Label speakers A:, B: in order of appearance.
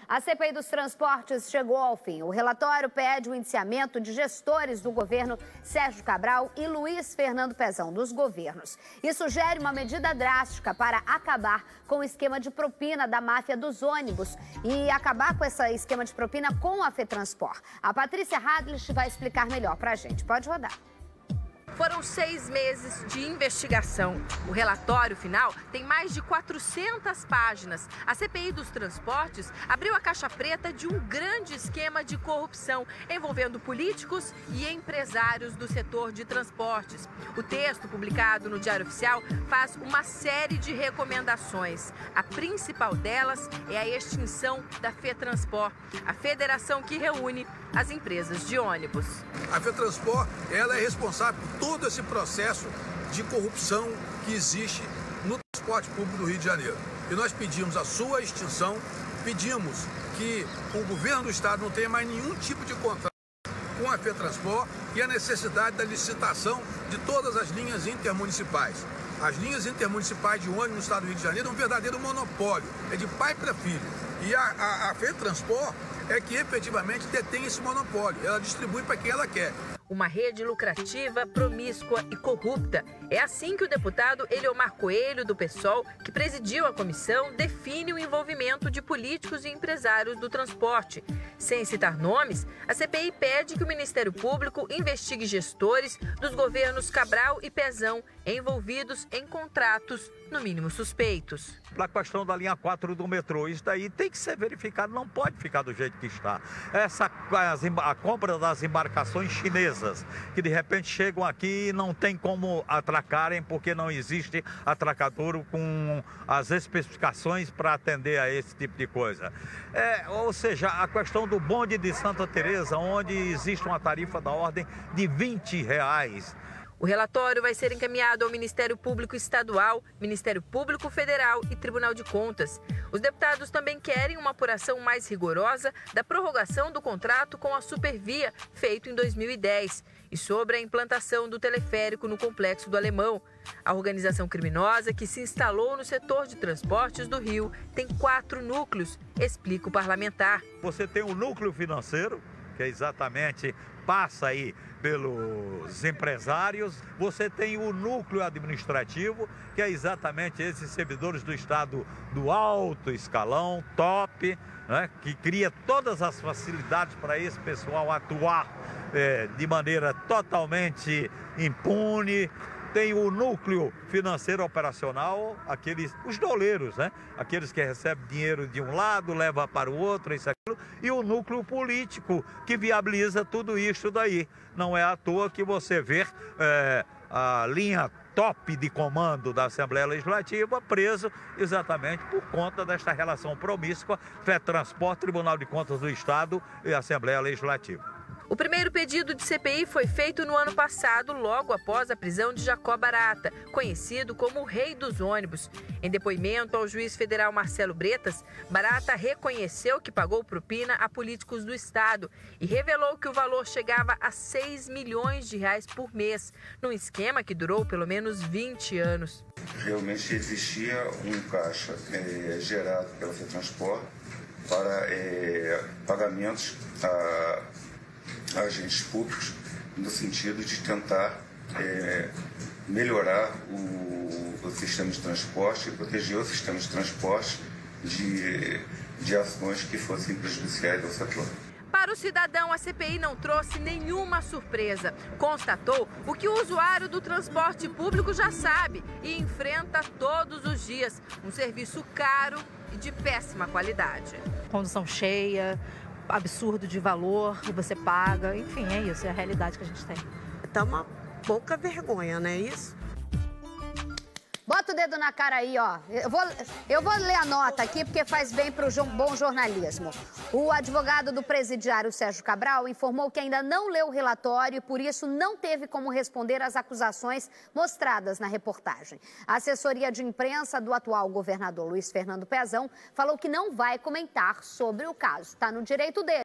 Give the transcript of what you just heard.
A: A CPI dos transportes chegou ao fim. O relatório pede o indiciamento de gestores do governo Sérgio Cabral e Luiz Fernando Pezão, dos governos. E sugere uma medida drástica para acabar com o esquema de propina da máfia dos ônibus e acabar com esse esquema de propina com a FETranspor. A Patrícia Hadlich vai explicar melhor para a gente. Pode rodar.
B: Foram 6 meses de investigação. O relatório final tem mais de 400 páginas. A CPI dos transportes abriu a caixa preta de um grande esquema de corrupção envolvendo políticos e empresários do setor de transportes. O texto, publicado no Diário Oficial, faz uma série de recomendações. A principal delas é a extinção da FETranspor, a federação que reúne as empresas de ônibus.
C: A FETranspor, ela é responsável por todo esse processo de corrupção que existe no transporte público do Rio de Janeiro. E nós pedimos a sua extinção, pedimos que o governo do estado não tenha mais nenhum tipo de contrato com a FETranspor e a necessidade da licitação de todas as linhas intermunicipais. As linhas intermunicipais de ônibus no estado do Rio de Janeiro é um verdadeiro monopólio, é de pai para filho. E a FETranspor é que efetivamente detém esse monopólio, ela distribui para quem ela quer.
B: Uma rede lucrativa, promíscua e corrupta. É assim que o deputado Eliomar Coelho, do PSOL, que presidiu a comissão, define o envolvimento de políticos e empresários do transporte. Sem citar nomes, a CPI pede que o Ministério Público investigue gestores dos governos Cabral e Pezão envolvidos em contratos, no mínimo suspeitos.
D: A questão da linha 4 do metrô, isso daí tem que ser verificado, não pode ficar do jeito que está. A compra das embarcações chinesas, que de repente chegam aqui e não tem como atracarem, porque não existe atracadouro com as especificações para atender a esse tipo de coisa. Ou seja, a questão do bonde de Santa Teresa, onde existe uma tarifa da ordem de R$20.
B: O relatório vai ser encaminhado ao Ministério Público Estadual, Ministério Público Federal e Tribunal de Contas. Os deputados também querem uma apuração mais rigorosa da prorrogação do contrato com a Supervia, feito em 2010, e sobre a implantação do teleférico no Complexo do Alemão. A organização criminosa que se instalou no setor de transportes do Rio tem 4 núcleos, explica o parlamentar.
D: Você tem o núcleo financeiro, que é exatamente passa aí pelos empresários. Você tem o núcleo administrativo, que é exatamente esses servidores do Estado do alto escalão, top, né, que cria todas as facilidades para esse pessoal atuar de maneira totalmente impune. Tem o núcleo financeiro operacional, os doleiros, né? Aqueles que recebem dinheiro de um lado, levam para o outro, isso, aquilo. E o núcleo político, que viabiliza tudo isso daí. Não é à toa que você vê a linha top de comando da Assembleia Legislativa preso exatamente por conta desta relação promíscua FETranspor, Tribunal de Contas do Estado e Assembleia Legislativa.
B: O primeiro pedido de CPI foi feito no ano passado, logo após a prisão de Jacó Barata, conhecido como o Rei dos Ônibus. Em depoimento ao juiz federal Marcelo Bretas, Barata reconheceu que pagou propina a políticos do Estado e revelou que o valor chegava a R$6 milhões por mês, num esquema que durou pelo menos 20 anos.
E: Realmente existia um caixa gerado pela FETranspor para pagamentos a agentes públicos, no sentido de tentar melhorar o sistema de transporte e proteger o sistema de transporte de ações que fossem prejudiciais ao setor.
B: Para o cidadão, a CPI não trouxe nenhuma surpresa. Constatou o que o usuário do transporte público já sabe e enfrenta todos os dias: um serviço caro e de péssima qualidade.
F: Condução cheia, absurdo de valor que você paga, enfim, é isso, é a realidade que a gente tem.
G: Tá uma pouca vergonha, não é isso?
A: Bota o dedo na cara aí, ó. Eu vou ler a nota aqui porque faz bem para o bom jornalismo. O advogado do presidiário Sérgio Cabral informou que ainda não leu o relatório e por isso não teve como responder às acusações mostradas na reportagem. A assessoria de imprensa do atual governador Luiz Fernando Pezão falou que não vai comentar sobre o caso. Está no direito dele.